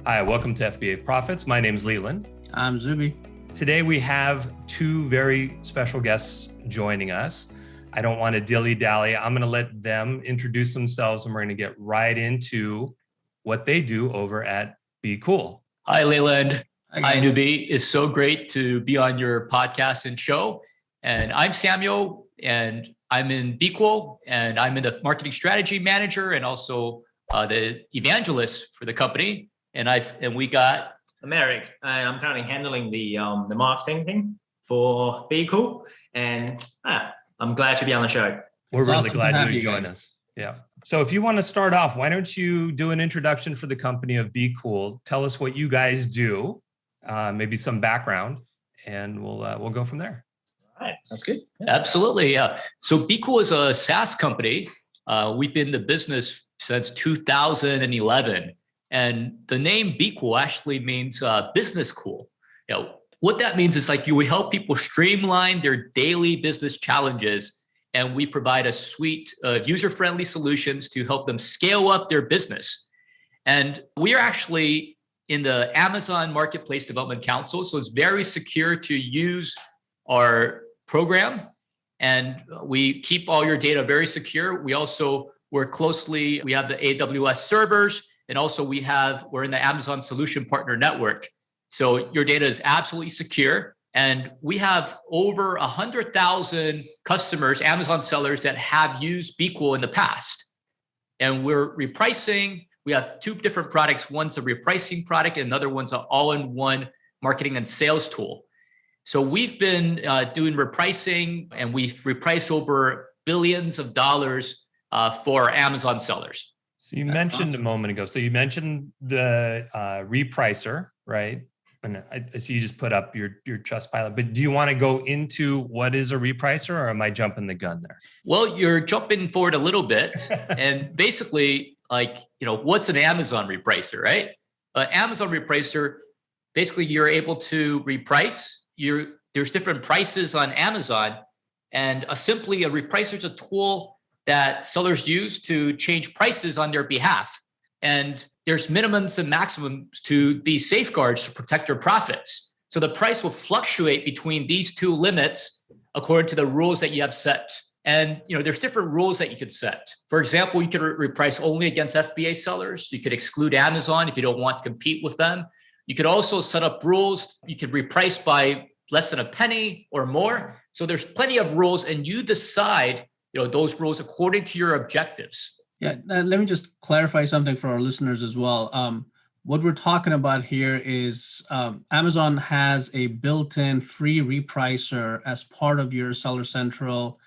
Hi, welcome to FBA Profits. My name is Leland. I'm Zuby. Today we have two very special guests joining us. I don't want to dilly-dally. I'm going to let them introduce themselves and we're going to get right into what they do over at BQool. Hi, Leland. Hi, Nubi. It's so great to be on your podcast and show. And I'm Samuel, and I'm in BQool, and I'm in the marketing strategy manager and also the evangelist for the company. And we got Merrick, and I'm currently handling the marketing thing for BQool, and I'm glad to be on the show. We're really glad you joined us. Yeah. So if you want to start off, why don't you do an introduction for the company of BQool? Tell us what you guys do, maybe some background, and we'll go from there. All right, sounds good. Absolutely, yeah. So BQool is a SaaS company. We've been in the business since 2011. And the name BQool actually means business cool. What that means is like we help people streamline their daily business challenges, and we provide a suite of user-friendly solutions to help them scale up their business. And we are actually in the Amazon Marketplace Development Council, so it's very secure to use our program, and we keep all your data very secure. We also work closely. We have the AWS servers. And also we're in the Amazon Solution Partner Network. So your data is absolutely secure. And we have over 100,000 customers, Amazon sellers that have used BQool in the past. And we're repricing. We have two different products. One's a repricing product and another one's an all-in-one marketing and sales tool. So we've been doing repricing, and we've repriced over billions of dollars for Amazon sellers. So you mentioned a moment ago, the Repricer, right? And I see you just put up your Trustpilot, but do you want to go into what is a Repricer, or am I jumping the gun there? Well, you're jumping forward a little bit. And basically, what's an Amazon Repricer, right? Amazon Repricer, basically you're able to reprice. There's different prices on Amazon, and simply a Repricer is a tool that sellers use to change prices on their behalf. And there's minimums and maximums to be safeguards to protect your profits. So the price will fluctuate between these two limits according to the rules that you have set. And there's different rules that you could set. For example, you could reprice only against FBA sellers. You could exclude Amazon if you don't want to compete with them. You could also set up rules. You could reprice by less than a penny or more. So there's plenty of rules, and you decide those rules according to your objectives. Yeah, let me just clarify something for our listeners as well. What we're talking about here is Amazon has a built-in free repricer as part of your Seller Central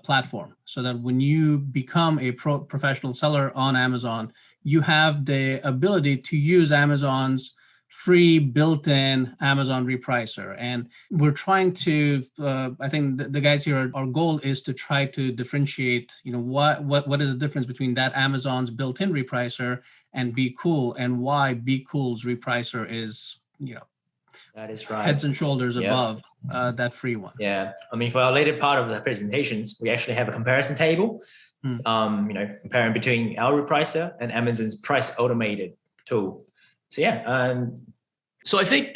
platform, so that when you become a professional seller on Amazon, you have the ability to use Amazon's free built-in Amazon Repricer. And we're trying to, I think the guys here, our goal is to try to differentiate, what is the difference between that Amazon's built-in repricer and BQool, and why BQool's repricer is, that is right, heads and shoulders above that free one. Yeah, I mean, for our later part of the presentations, we actually have a comparison table, comparing between our repricer and Amazon's price automated tool. So So I think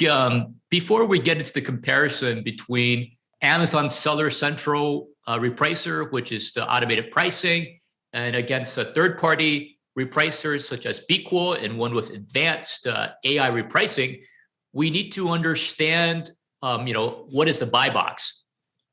before we get into the comparison between Amazon Seller Central Repricer, which is the automated pricing, and against a third-party repricers such as BQool and one with advanced AI repricing, we need to understand, what is the buy box?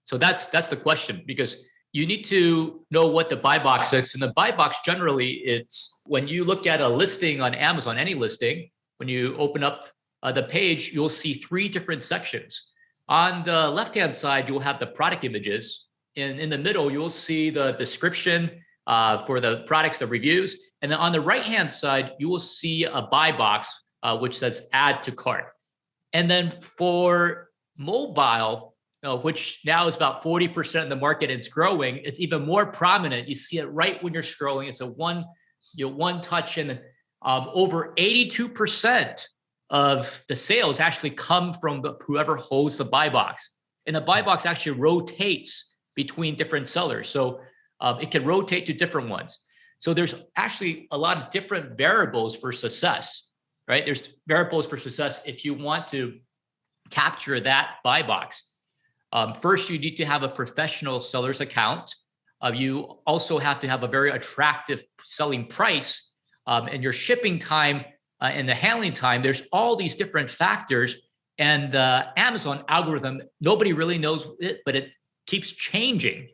So that's the question, because you need to know what the buy box is. And the buy box, generally, it's when you look at a listing on Amazon, any listing, when you open up the page, you'll see three different sections. On the left-hand side, you'll have the product images. In the middle, you'll see the description for the products, the reviews. And then on the right-hand side, you will see a buy box, which says add to cart. And then for mobile, which now is about 40% of the market, it's growing, it's even more prominent. You see it right when you're scrolling. It's a one touch, and over 82% of the sales actually come from whoever holds the buy box. And the buy box actually rotates between different sellers. So it can rotate to different ones. So there's actually a lot of different variables for success. right? There's variables for success if you want to capture that buy box. First, you need to have a professional seller's account. You also have to have a very attractive selling price, and your shipping time and the handling time. There's all these different factors, and the Amazon algorithm, nobody really knows it, but it keeps changing.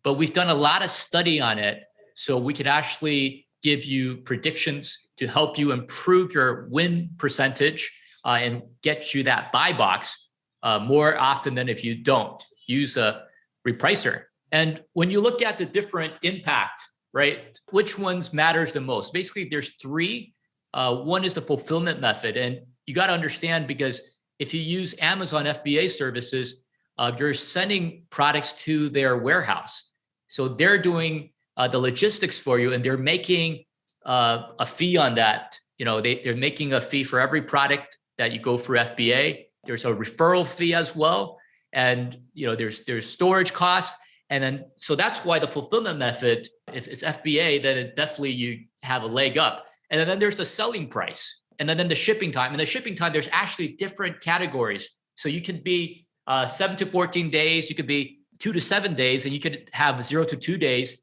But we've done a lot of study on it, so we could actually give you predictions to help you improve your win percentage and get you that buy box more often than if you don't use a repricer. And when you look at the different impact, right, which ones matters the most? Basically, there's three. One is the fulfillment method. And you got to understand, because if you use Amazon FBA services, you're sending products to their warehouse. So they're doing the logistics for you, and they're making a fee on that. They're making a fee for every product that you go through FBA. There's a referral fee as well. And there's storage costs. And then, so that's why the fulfillment method, if it's FBA, then it definitely you have a leg up. And then there's the selling price, and then the shipping time. And the shipping time, there's actually different categories. So you could be 7 to 14 days, you could be 2 to 7 days, and you could have 0 to 2 days.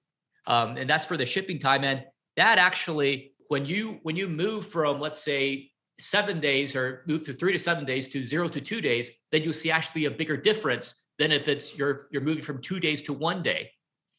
And that's for the shipping time. And that actually, when you move from, let's say, 7 days, or move to 3 to 7 days to 0 to 2 days, then you'll see actually a bigger difference than if it's you're moving from 2 days to 1 day.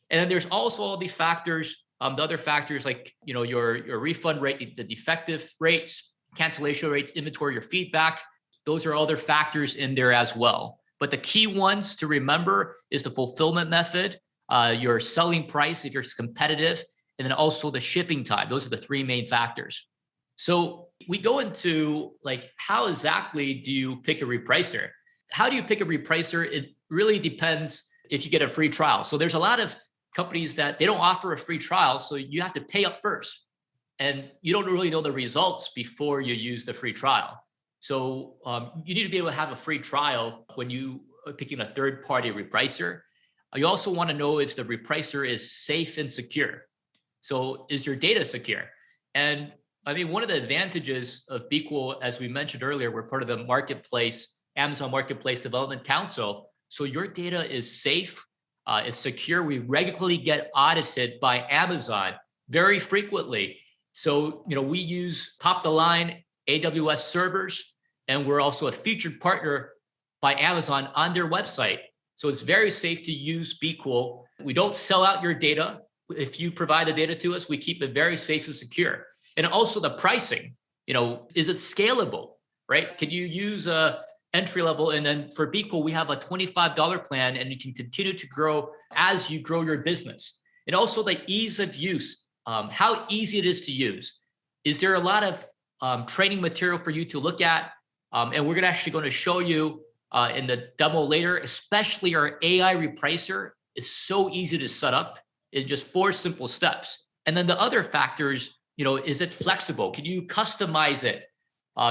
And then there's also all the factors, the other factors like your refund rate, the defective rates, cancellation rates, inventory, your feedback. Those are other factors in there as well. But the key ones to remember is the fulfillment method, your selling price if you're competitive, and then also the shipping time. Those are the three main factors. So we go into like, how exactly do you pick a repricer? How do you pick a repricer? It really depends if you get a free trial. So there's a lot of companies that they don't offer a free trial, so you have to pay up first. And you don't really know the results before you use the free trial. So you need to be able to have a free trial when you are picking a third-party repricer. You also want to know if the repricer is safe and secure. So is your data secure? And I mean, one of the advantages of BQool, as we mentioned earlier, we're part of the marketplace, Amazon Marketplace Development Council. So your data is safe, it's secure. We regularly get audited by Amazon very frequently. So, we use top-of-the-line AWS servers, and we're also a featured partner by Amazon on their website. So it's very safe to use BQool. We don't sell out your data. If you provide the data to us, we keep it very safe and secure. And also the pricing, is it scalable, right? Can you use a entry level? And then for BQool, we have a $25 plan, and you can continue to grow as you grow your business. And also the ease of use, how easy it is to use. Is there a lot of training material for you to look at? And we're actually going to show you in the demo later, especially our AI repricer is so easy to set up in just 4 simple steps. And then the other factors, is it flexible? Can you customize it?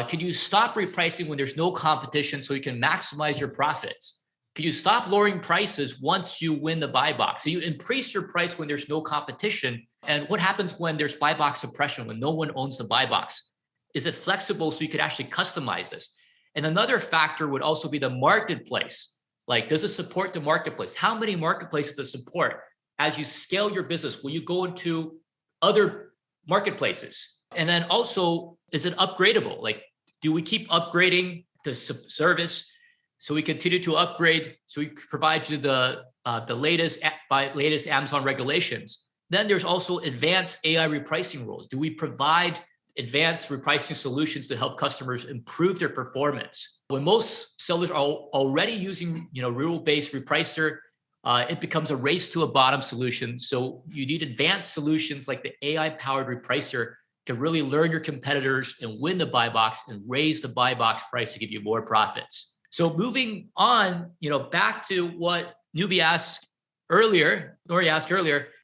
Can you stop repricing when there's no competition so you can maximize your profits? Can you stop lowering prices once you win the buy box? So you increase your price when there's no competition. And what happens when there's buy box suppression, when no one owns the buy box? Is it flexible so you could actually customize this? And another factor would also be the marketplace. Like, does it support the marketplace? How many marketplaces does it support? As you scale your business, will you go into other marketplaces? And then also, is it upgradable? Like, do we keep upgrading the service so we continue to upgrade, so we provide you the latest Amazon regulations? Then there's also advanced AI repricing rules. Do we provide advanced repricing solutions to help customers improve their performance? When most sellers are already using, rule-based repricer, it becomes a race to a bottom solution. So you need advanced solutions like the AI-powered repricer to really learn your competitors and win the buy box and raise the buy box price to give you more profits. So moving on, back to what Nori asked earlier,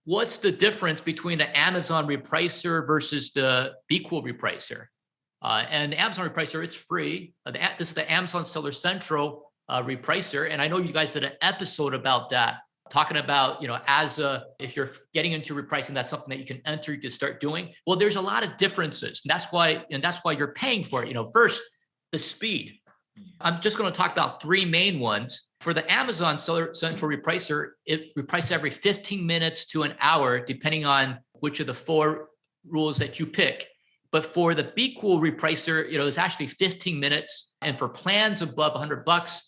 what's the difference between the Amazon repricer versus the BQool repricer? And the Amazon repricer, it's free. This is the Amazon Seller Central repricer. And I know you guys did an episode about that. talking about, if you're getting into repricing, that's something that you can enter, you can start doing. Well, there's a lot of differences. And that's why you're paying for it. First, the speed. I'm just going to talk about three main ones. For the Amazon Seller Central Repricer, it reprices every 15 minutes to an hour, depending on which of the four rules that you pick. But for the BQool Repricer, it's actually 15 minutes. And for plans above $100,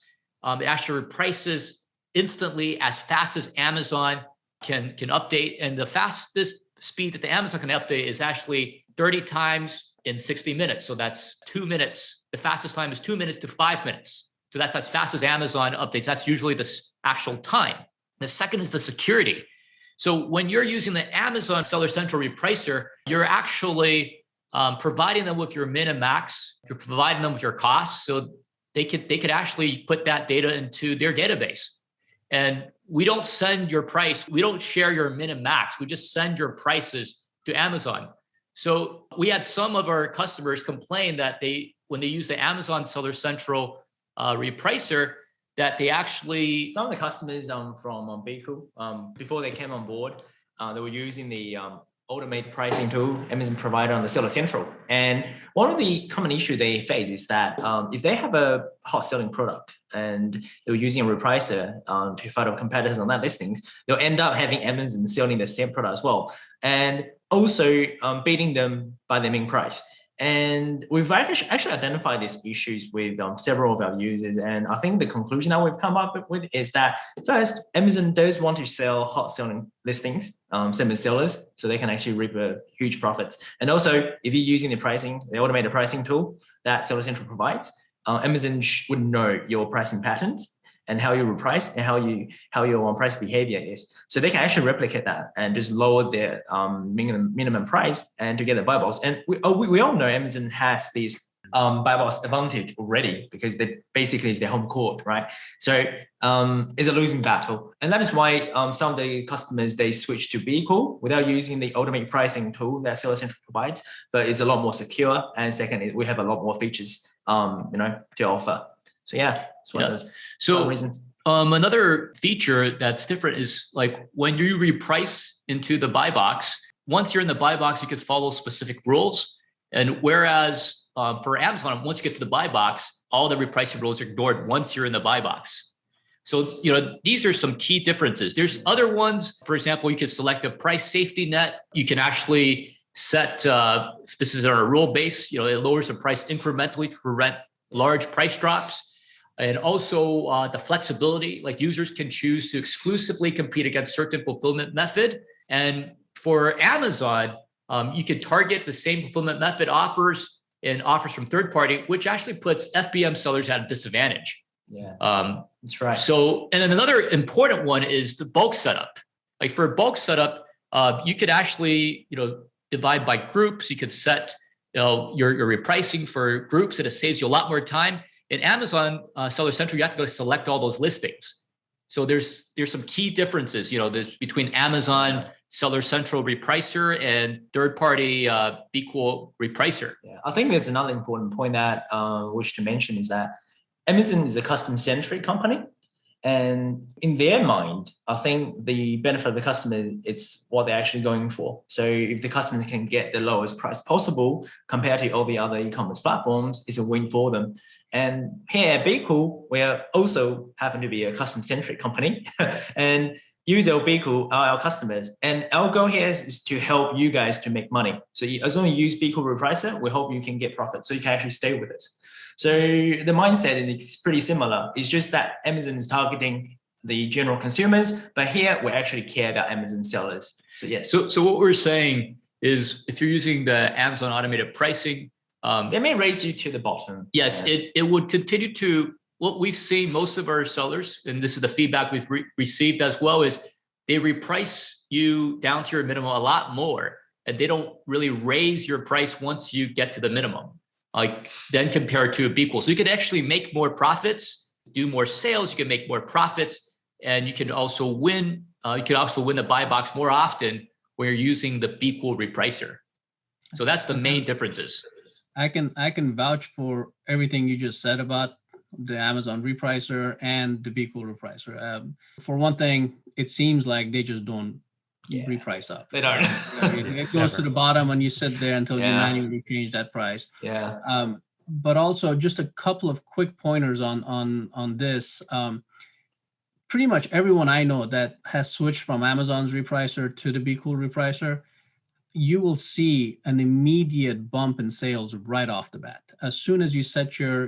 it actually reprices instantly, as fast as Amazon can update. And the fastest speed that the Amazon can update is actually 30 times in 60 minutes. So that's 2 minutes. The fastest time is 2 minutes to 5 minutes. So that's as fast as Amazon updates. That's usually the actual time. The second is the security. So when you're using the Amazon Seller Central Repricer, you're actually providing them with your min and max. You're providing them with your costs. So they could actually put that data into their database. And we don't send your price. We don't share your min and max. We just send your prices to Amazon. So we had some of our customers complain that when they use the Amazon Seller Central Repricer, that they actually... Some of the customers from BQool, before they came on board, they were using the automated pricing tool Amazon provided on the Seller Central. And one of the common issues they face is that if they have a hot selling product and they're using a repricer to fight off competitors on that listings, they'll end up having Amazon selling the same product as well, and also beating them by their main price. And we've actually identified these issues with several of our users. And I think the conclusion that we've come up with is that first, Amazon does want to sell hot selling listings, same as sellers, so they can actually reap huge profits. And also, if you're using the automated pricing tool that Seller Central provides, Amazon would know your pricing patterns and how you reprice and how your price behavior is. So they can actually replicate that and just lower their minimum price and to get the buy box. And we all know Amazon has these buy box advantage already, because they basically is their home court, right? So it's a losing battle. And that is why some of the customers, they switch to BQool without using the automated pricing tool that Seller Central provides, but it's a lot more secure. And second, we have a lot more features to offer. So yeah, that's one of those reasons. Another feature that's different is like when you reprice into the buy box, once you're in the buy box, you could follow specific rules. And whereas for Amazon, once you get to the buy box, all the repricing rules are ignored once you're in the buy box. So, these are some key differences. There's other ones. For example, you can select a price safety net. You can actually set, this is on a rule base, it lowers the price incrementally to prevent large price drops. And also the flexibility, like users can choose to exclusively compete against certain fulfillment method. And for Amazon, you can target the same fulfillment method offers and offers from third party, which actually puts FBM sellers at a disadvantage. Yeah, that's right. So, and then another important one is the bulk setup. Like for bulk setup, you could actually, divide by groups. You could set, your repricing for groups, and it saves you a lot more time. In Amazon Seller Central, you have to go select all those listings. So there's some key differences, between Amazon Seller Central Repricer and third-party BQool Repricer. Yeah, I think there's another important point that I wish to mention is that Amazon is a custom-centric company. And in their mind, I think the benefit of the customer, it's what they're actually going for. So if the customer can get the lowest price possible compared to all the other e-commerce platforms, it's a win for them. And here at BQool, we also happen to be a custom-centric company, and user of BQool are our customers. And our goal here is to help you guys to make money. So as long as you use BQool Repricer, we hope you can get profit so you can actually stay with us. So the mindset is pretty similar. It's just that Amazon is targeting the general consumers, but here we actually care about Amazon sellers. So yes. So what we're saying is, if you're using the Amazon automated pricing, they may raise you to the bottom. Yes, yeah. It would continue to, what we've seen most of our sellers, and this is the feedback we've received as well, is they reprice you down to your minimum a lot more, and they don't really raise your price once you get to the minimum, like then compared to a BQool. So you can actually make more profits, do more sales, you can make more profits, and you can also win. You can also win the buy box more often when you're using the BQool Repricer. So that's the main differences. I can vouch for everything you just said about the Amazon Repricer and the BQool Repricer. For one thing, it seems like they just don't reprice up. They don't. It goes to the bottom and you sit there until you manually change that price. Yeah. But also just a couple of quick pointers on this. Pretty much everyone I know that has switched from Amazon's Repricer to the BQool Repricer, you will see an immediate bump in sales right off the bat. As soon as you set your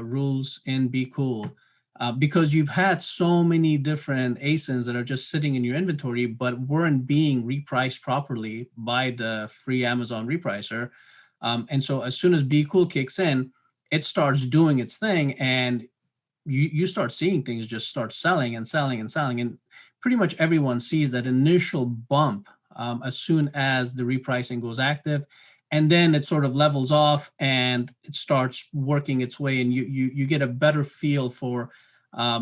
rules in BQool, because you've had so many different ASINs that are just sitting in your inventory, but weren't being repriced properly by the free Amazon Repricer. And so as soon as BQool kicks in, it starts doing its thing, and you start seeing things just start selling and selling and selling. And pretty much everyone sees that initial bump as soon as the repricing goes active, and then it sort of levels off and it starts working its way, and you get a better feel for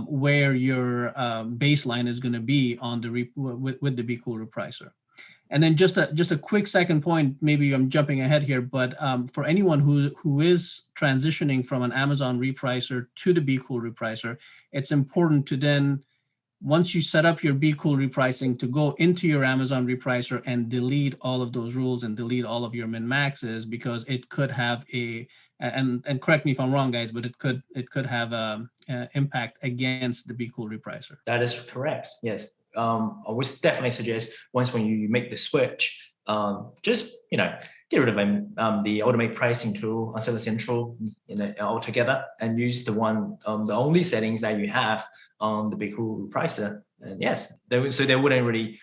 where your baseline is going to be on the with the BQool Repricer. And then just a quick second point, maybe I'm jumping ahead here, but for anyone who is transitioning from an Amazon Repricer to the BQool Repricer, it's important to then, once you set up your BQool Repricing, to go into your Amazon Repricer and delete all of those rules and delete all of your min-maxes, because it could have and correct me if I'm wrong, guys, but it could have an impact against the BQool Repricer. That is correct. Yes. I would definitely suggest when you make the switch, just get rid of the automated pricing tool on Seller Central altogether, and use the only settings that you have on the BQool Repricer. And yes, they wouldn't really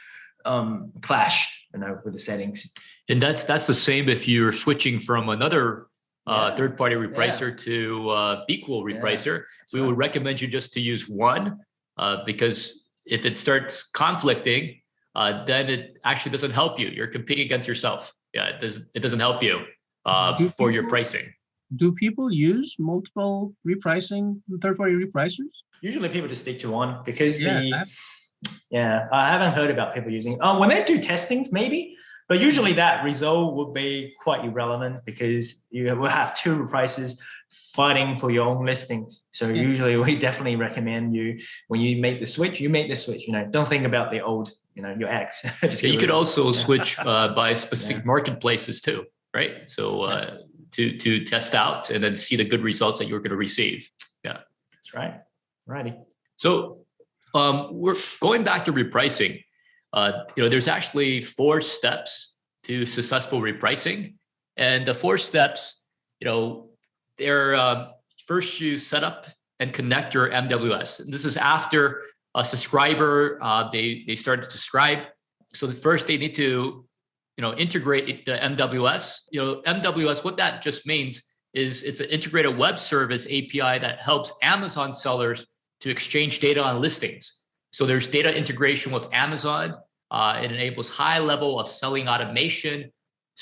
clash with the settings. And that's the same if you're switching from another third-party repricer to BQool Repricer. We would recommend you just to use one, because if it starts conflicting, then it actually doesn't help you. You're competing against yourself. Yeah, it doesn't help you for your pricing. Do people use multiple repricing, third-party repricers? Usually people just stick to one, because I haven't heard about people using when they do testings, maybe. But usually that result would be quite irrelevant, because you will have two repricers fighting for your own listings. So usually we definitely recommend you, when you make the switch, don't think about the old, your ex. You could also switch by specific marketplaces too, right? So to test out and then see the good results that you're going to receive. Yeah, that's right. Righty. So we're going back to repricing. There's actually 4 steps to successful repricing, and the 4 steps, they're first you set up and connect your MWS. And this is after a subscriber they started to subscribe. So first they need to integrate the MWS. MWS, what that just means is it's an integrated web service API that helps Amazon sellers to exchange data on listings. So there's data integration with Amazon. It enables high level of selling automation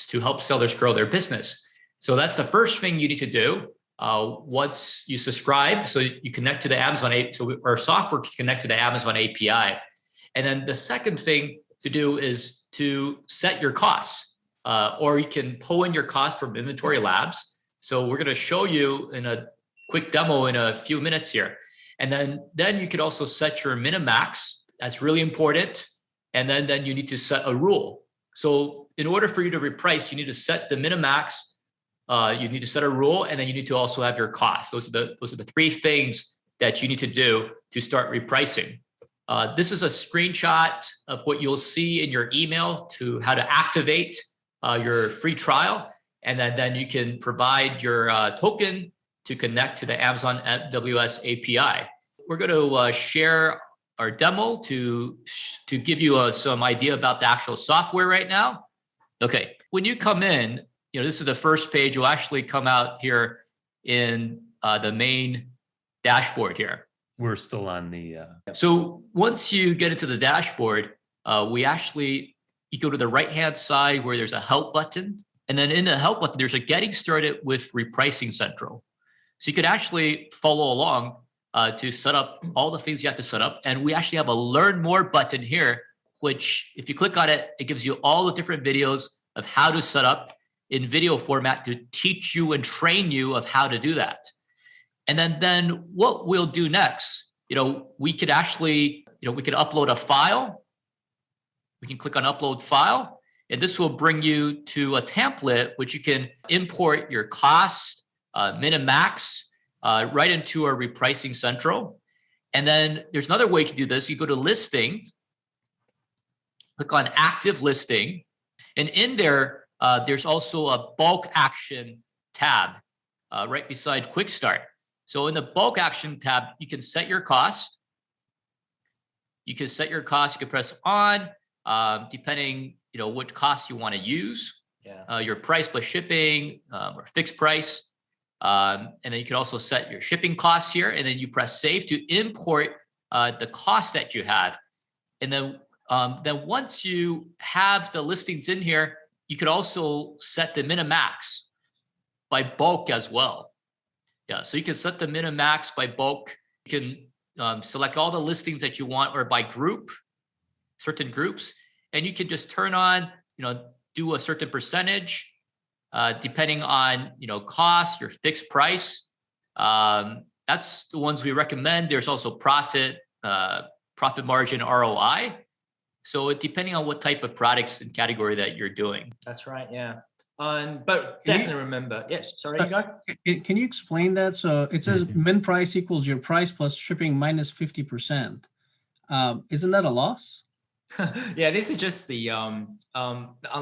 to help sellers grow their business. So that's the first thing you need to do. Once you subscribe, so you connect to the Amazon API, so our software can connect to the Amazon API. And then the second thing to do is to set your costs, or you can pull in your costs from InventoryLab. So we're going to show you in a quick demo in a few minutes here. And then you could also set your min-max. That's really important. And then you need to set a rule. So in order for you to reprice, you need to set the min-max, you need to set a rule, and then you need to also have your cost. Those are the 3 things that you need to do to start repricing. This is a screenshot of what you'll see in your email to how to activate your free trial. And then you can provide your token to connect to the Amazon AWS API. We're going to share our demo to give you some idea about the actual software right now. Okay, when you come in, this is the first page. You'll actually come out here in the main dashboard here. We're still on the... So once you get into the dashboard, you go to the right-hand side where there's a help button. And then in the help button, there's a getting started with Repricing Central. So you could actually follow along to set up all the things you have to set up. And we actually have a learn more button here, which if you click on it, it gives you all the different videos of how to set up in video format to teach you and train you of how to do that. And then what we'll do next, we could actually, we could upload a file. We can click on upload file, and this will bring you to a template, which you can import your cost, min and max, right into our Repricing Central. And then there's another way you can do this. You go to listings, click on active listing, and in there, there's also a bulk action tab right beside quick start. So in the bulk action tab, you can set your cost. You can set your cost. You can press on, depending, what cost you want to use. Yeah. Your price plus shipping or fixed price. And then you can also set your shipping costs here, and then you press save to import the cost that you have. And then once you have the listings in here, you could also set the min and max by bulk as well. Yeah, so you can set the min and max by bulk. You can select all the listings that you want, or by group, certain groups, and you can just turn on, do a certain percentage, depending on, cost, your fixed price. That's the ones we recommend. There's also profit margin, ROI. So depending on what type of products and category that you're doing. That's right. Yeah. But definitely remember. Yes. Sorry, you go. Can you explain that? So it says min price equals your price plus shipping minus 50%. Isn't that a loss? Yeah, this is just the on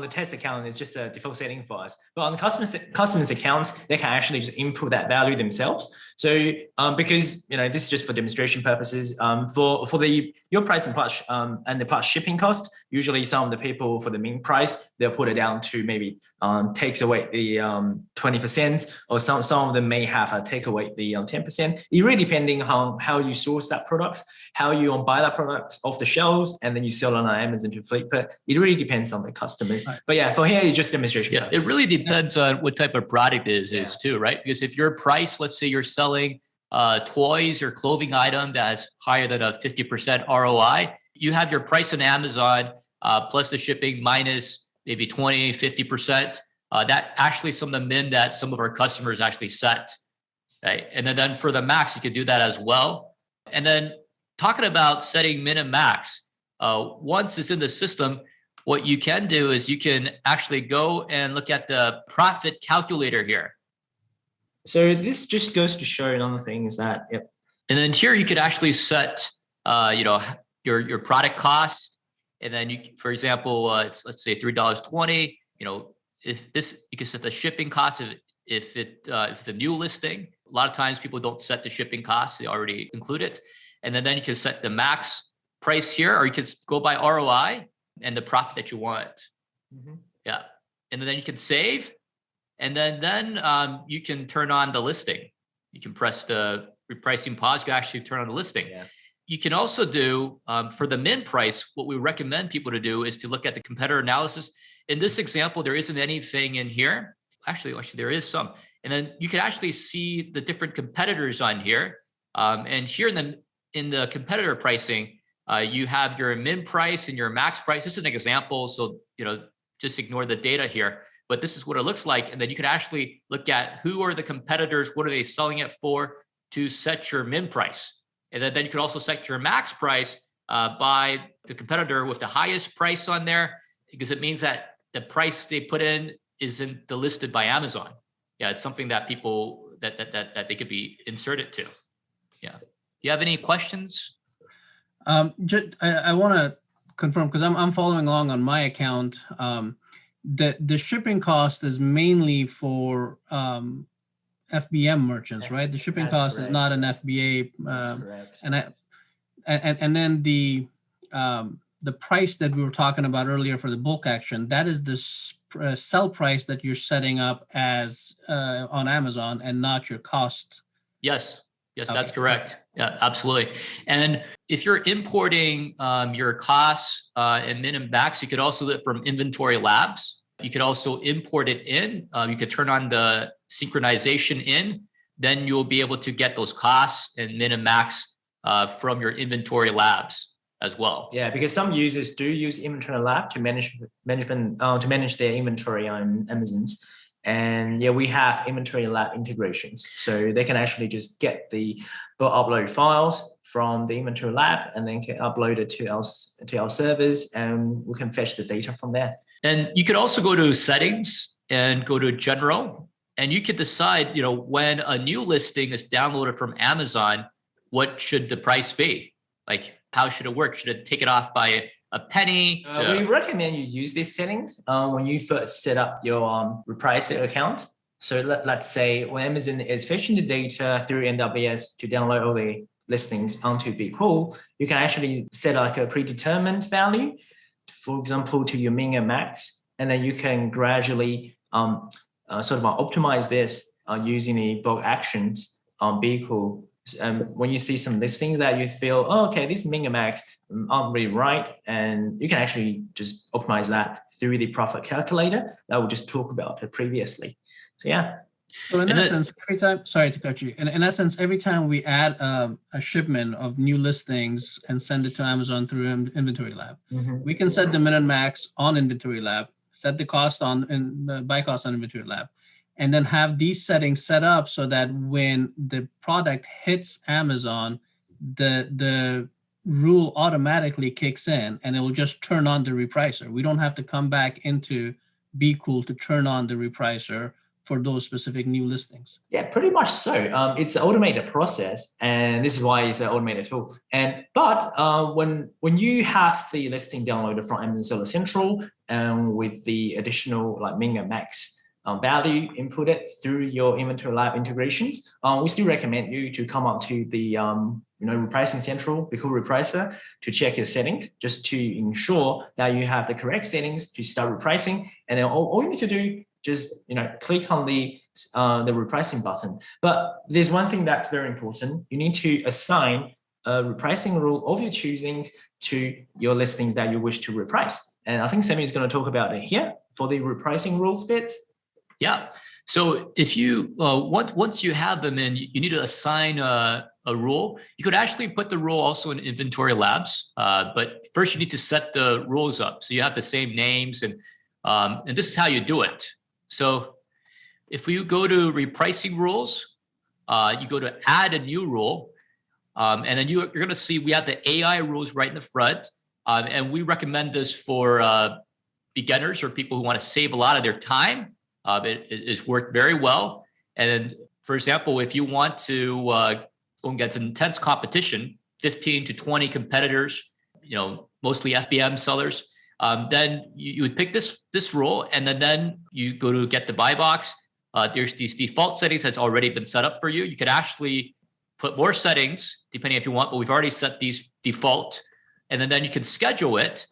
the test account, it's just a default setting for us. But on the customers accounts, they can actually just input that value themselves. So because this is just for demonstration purposes. For your pricing plus and the plus shipping cost, usually some of the people for the min price, they'll put it down to maybe takes away the 20%, or some of them may have a take away the 10%. It really depending on how you source that products, how you buy that product off the shelves, and then you sell on Amazon to fleet. But it really depends on the customers. Right. But yeah, for here it's just demonstration. Yeah, purposes. It really depends on what type of product it is too, right? Because if your price, let's say you're selling toys or clothing item that's higher than a 50% ROI, you have your price on Amazon plus the shipping minus maybe 20, 50%. That actually some of the min that some of our customers actually set. Right? And then for the max, you could do that as well. And then talking about setting min and max, once it's in the system, what you can do is you can actually go and look at the profit calculator here. So this just goes to show another thing is that, yep. And then here you could actually set, your product cost, and then you, for example, let's say $3.20. If this, you can set the shipping cost if it's a new listing. A lot of times people don't set the shipping cost; they already include it. And then you can set the max price here, or you can go by ROI and the profit that you want. Mm-hmm. Yeah, and then you can save. And then you can turn on the listing. You can press the repricing pause. You can actually turn on the listing. Yeah. You can also do, for the min price, what we recommend people to do is to look at the competitor analysis. In this example, there isn't anything in here. Actually, there is some. And then you can actually see the different competitors on here. And here in the competitor pricing, you have your min price and your max price. This is an example, so just ignore the data here. But this is what it looks like. And then you can actually look at who are the competitors, what are they selling it for, to set your min price. And then you can also set your max price by the competitor with the highest price on there, because it means that the price they put in isn't listed by Amazon. Yeah, it's something that people that they could be inserted to. Yeah. Do you have any questions? I want to confirm, because I'm following along on my account. The shipping cost is mainly for FBM merchants, right? The shipping cost is not an FBA. That's correct. And then the price that we were talking about earlier for the bulk action, that is the sell price that you're setting up as on Amazon, and not your cost. Yes, okay. That's correct. Yeah, absolutely. And if you're importing your costs and min and max, you could also do it from InventoryLab. You could also import it in. You could turn on the synchronization in. Then you'll be able to get those costs and min and max from your InventoryLab as well. Yeah, because some users do use InventoryLab to manage their inventory on Amazon's. And yeah, we have InventoryLab integrations. So they can actually just get the bulk upload files from the InventoryLab and then can upload it to our servers, and we can fetch the data from there. And you could also go to settings and go to general, and you could decide, when a new listing is downloaded from Amazon, what should the price be? Like, how should it work? Should it take it off by a penny? We recommend you use these settings when you first set up your Repricer account. So let's say when Amazon is fetching the data through NWS to download all the listings onto BQool, you can actually set like a predetermined value, for example, to your min and max, and then you can gradually sort of optimize this using the bulk actions on BQool. When you see some listings that you feel, oh, okay, this min and max aren't really right, and you can actually just optimize that through the profit calculator that we just talked about previously. So yeah. So in essence, every time, sorry to cut you, in essence, every time we add a shipment of new listings and send it to Amazon through InventoryLab, we can set the min and max on InventoryLab, set the cost on the buy cost on InventoryLab, and then have these settings set up so that when the product hits Amazon, the rule automatically kicks in and it will just turn on the repricer. We don't have to come back into BQool to turn on the repricer for those specific new listings. Yeah, pretty much so. It's an automated process, and this is why it's an automated tool. But when you have the listing downloaded from Amazon Seller Central and with the additional like min and max value inputted through your InventoryLab integrations, we still recommend you to come up to the Repricing Central, BQool Repricer, to check your settings, just to ensure that you have the correct settings to start repricing. And then all you need to do, just click on the repricing button. But there's one thing that's very important. You need to assign a repricing rule of your choosing to your listings that you wish to reprice. And I think Sammy is going to talk about it here for the repricing rules bit. Yeah. So if you once you have them in, you need to assign a rule. You could actually put the rule also in InventoryLabs, but first you need to set the rules up. So you have the same names, and this is how you do it. So if you go to repricing rules, you go to add a new rule, and then you're going to see we have the AI rules right in the front, and we recommend this for beginners or people who want to save a lot of their time. It's worked very well. And for example, if you want to go and get some intense competition, 15 to 20 competitors, mostly FBM sellers, then you would pick this rule, and then you go to get the buy box. There's these default settings that's already been set up for you. You could actually put more settings depending if you want, but we've already set these default, and then you can schedule it.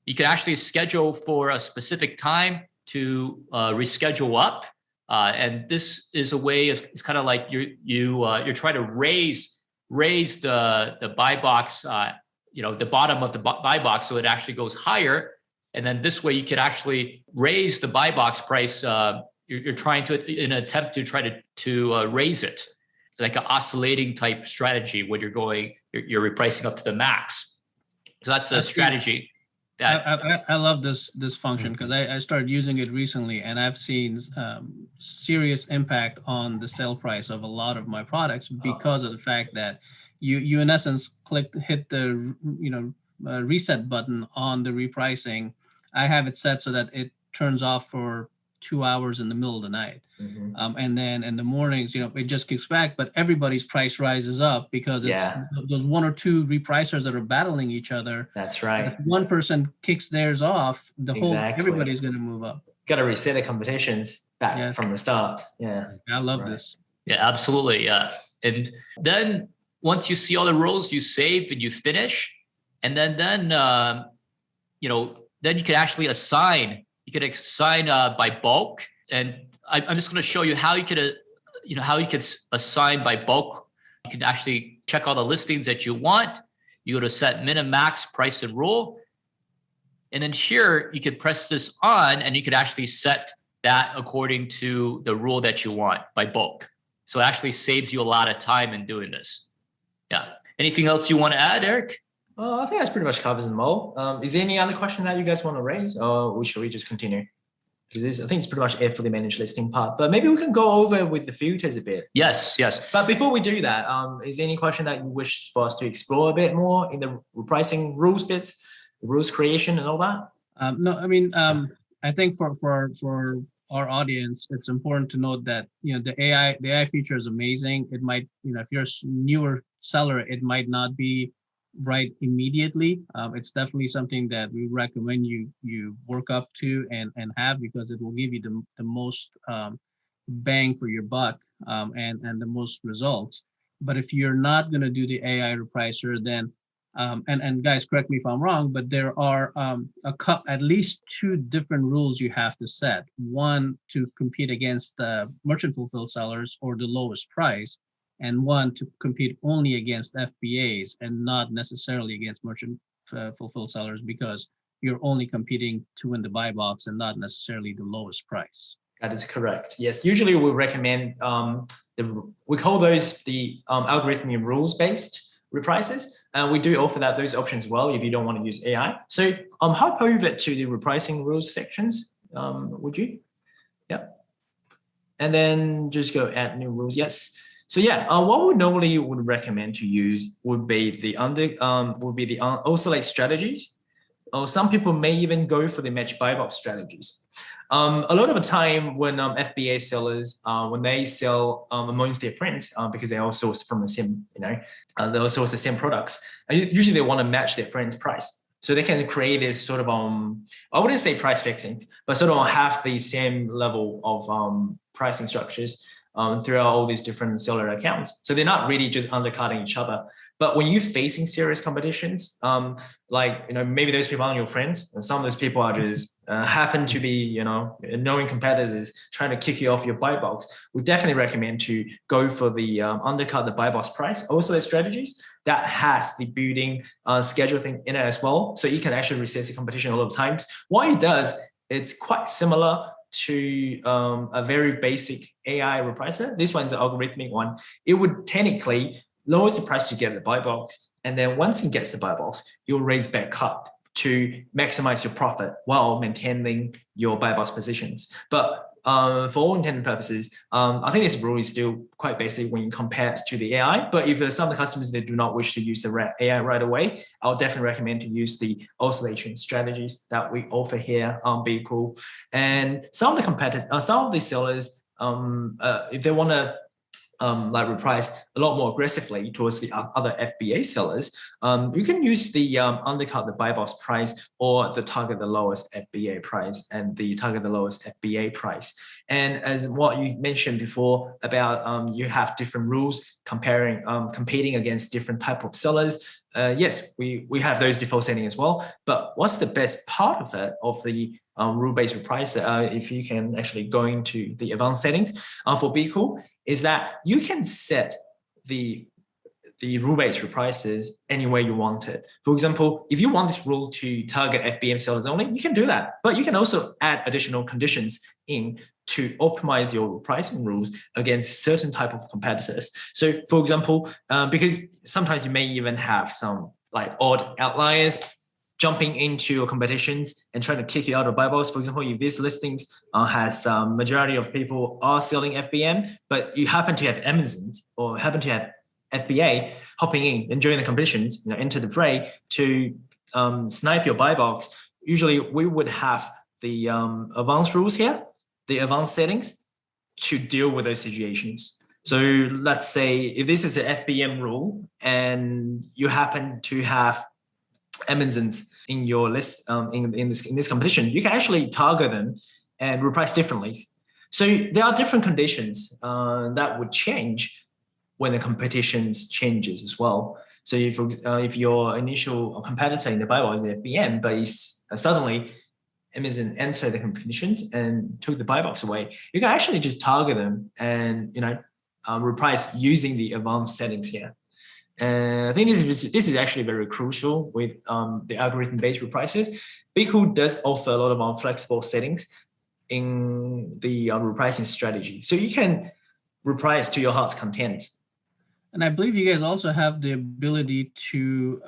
You can actually schedule for a specific time to reschedule up, and this is a way of, it's kind of like you're trying to raise the buy box, the bottom of the buy box, so it actually goes higher, and then this way you could actually raise the buy box price. You're trying to, in an attempt to try to raise it, like an oscillating type strategy where you're repricing up to the max. So that's a strategy. I love this function because I started using it recently, and I've seen serious impact on the sale price of a lot of my products because of the fact that you in essence hit the reset button on the repricing. I have it set so that it turns off for 2 hours in the middle of the night. And then in the mornings, it just kicks back, but everybody's price rises up because it's those one or two repricers that are battling each other. That's right. If one person kicks theirs off, everybody's going to move up. Got to reset the competitions back from the start. Yeah. I love this. Yeah, absolutely. Yeah. And then once you see all the rules, you save and you finish. And then you can actually assign. You could assign by bulk, and I'm just going to show you how you could, assign by bulk. You can actually check all the listings that you want. You go to set min and max price and rule, and then here you could press this on, and you could actually set that according to the rule that you want by bulk. So it actually saves you a lot of time in doing this. Yeah. Anything else you want to add, Eric? I think that's pretty much covers them all. Is there any other question that you guys want to raise, or should we just continue? because I think it's pretty much it for the managed listing part. But maybe we can go over with the filters a bit. Yes, yes. But before we do that, is there any question that you wish for us to explore a bit more in the repricing rules bits, rules creation and all that? No, I mean, I think for our audience, it's important to note that, you know, the AI feature is amazing. It might, you know, if you're a newer seller, it might not be right immediately. It's definitely something that we recommend you work up to and have, because it will give you the most bang for your buck, and the most results. But if you're not going to do the AI repricer, then and guys, correct me if I'm wrong, but there are at least two different rules you have to set. One, to compete against the merchant fulfilled sellers or the lowest price, and one to compete only against FBAs and not necessarily against merchant fulfilled sellers, because you're only competing to win the buy box and not necessarily the lowest price. That is correct. Yes, usually we recommend we call those the algorithmic rules-based reprices, and we do offer those options as well if you don't want to use AI. So hop over to the repricing rules sections, would you? Yeah, and then just go add new rules. Yes. So yeah, what we normally would recommend to use would be the oscillate strategies, or some people may even go for the match buy box strategies. A lot of the time when FBA sellers, when they sell amongst their friends, because they all source from the same, they all source the same products, usually they want to match their friend's price. So they can create this sort of, I wouldn't say price fixing, but sort of have the same level of pricing structures throughout all these different seller accounts. So they're not really just undercutting each other. But when you're facing serious competitions, maybe those people aren't your friends, and some of those people are just happen to be, knowing competitors trying to kick you off your buy box, we definitely recommend to go for the undercut the buy box price. Also, the strategies that has the building schedule thing in it as well, so you can actually resist the competition a lot of times. What it does, it's quite similar to a very basic AI repricer. This one's an algorithmic one. It would technically lower the price to get the buy box, and then once it gets the buy box, you'll raise back up to maximize your profit while maintaining your buy box positions. But for all intents and purposes, I think this rule is still quite basic when you compare it to the AI. But if there's some of the customers that do not wish to use the AI right away, I'll definitely recommend to use the oscillation strategies that we offer here on BQool. And some of the competitors, some of the sellers, if they want to reprice a lot more aggressively towards the other FBA sellers, you can use the undercut the buy box price, or the target the lowest FBA price and the target the lowest FBA price. And as what you mentioned before about you have different rules competing against different type of sellers. Yes, we have those default settings as well. But what's the best part of it, of the rule-based repricer, if you can actually go into the advanced settings for BQool, is that you can set the rule-based reprices any way you want it. For example, if you want this rule to target FBM sellers only, you can do that. But you can also add additional conditions in to optimize your repricing rules against certain type of competitors. So for example, because sometimes you may even have some odd outliers jumping into your competitions and trying to kick you out of buy box. For example, if this listings has majority of people are selling FBM, but you happen to have Amazon or happen to have FBA hopping in and during the competitions, enter the fray to snipe your buy box, usually we would have the advanced rules here, the advanced settings to deal with those situations. So let's say if this is an FBM rule and you happen to have Amazons in your list in this competition, you can actually target them and reprice differently. So there are different conditions that would change when the competitions changes as well. So if your initial competitor in the buy box is FBM, but suddenly Amazon entered the competitions and took the buy box away, you can actually just target them and reprice using the advanced settings here. I think this is actually very crucial with the algorithm-based reprices. BQool does offer a lot of more flexible settings in the repricing strategy, so you can reprice to your heart's content. And I believe you guys also have the ability to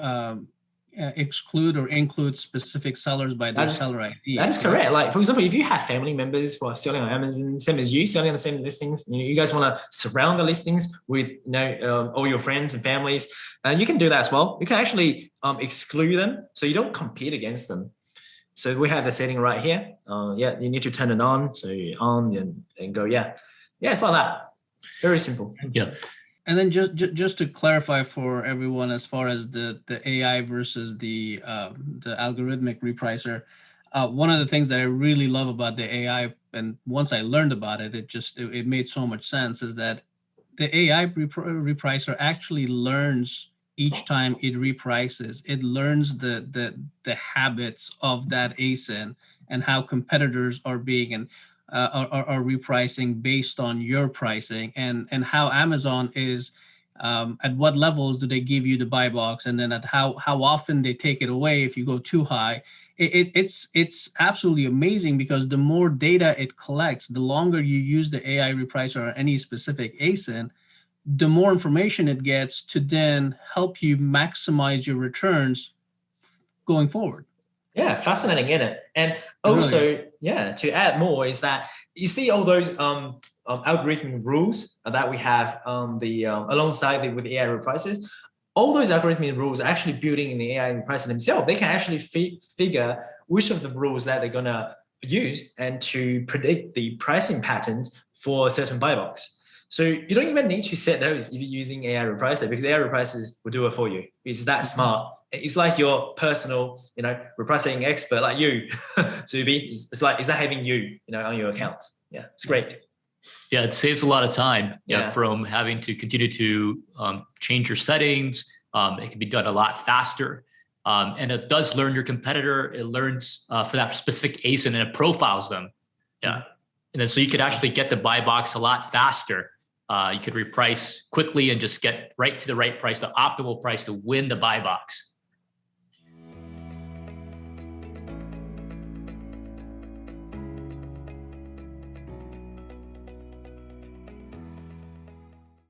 exclude or include specific sellers by their seller ID. That is correct. Like, for example, if you have family members who are selling on Amazon, same as you, selling on the same listings, you guys want to surround the listings with all your friends and families, and you can do that as well. You can actually exclude them so you don't compete against them. So we have the setting right here. Yeah, you need to turn it on. So you on and go, yeah, it's like that. Very simple. Yeah. And then just to clarify for everyone, as far as the AI versus the algorithmic repricer, one of the things that I really love about the AI, and once I learned about it, it made so much sense, is that the AI repricer actually learns each time it reprices. It learns the habits of that ASIN and how competitors are being and are repricing based on your pricing, and how Amazon is, at what levels do they give you the buy box, and then at how often they take it away if you go too high. It's absolutely amazing, because the more data it collects, the longer you use the AI repricer or any specific ASIN, the more information it gets to then help you maximize your returns going forward. Yeah, fascinating, isn't it? And also, to add more is that you see all those algorithmic rules that we have alongside with AI reprices. All those algorithmic rules are actually building in the AI repricer themselves. They can actually figure which of the rules that they're gonna use and to predict the pricing patterns for a certain buy box. So you don't even need to set those if you're using AI repricer, because AI repricers will do it for you. It's that smart. It's like your personal, repricing expert, like you, Zuby. It's like having you, on your account. Yeah, it's great. Yeah, it saves a lot of time from having to continue to change your settings. It can be done a lot faster. And it does learn your competitor. It learns for that specific ASIN, and it profiles them. Yeah. And then so you could actually get the buy box a lot faster. You could reprice quickly and just get right to the right price, the optimal price to win the buy box.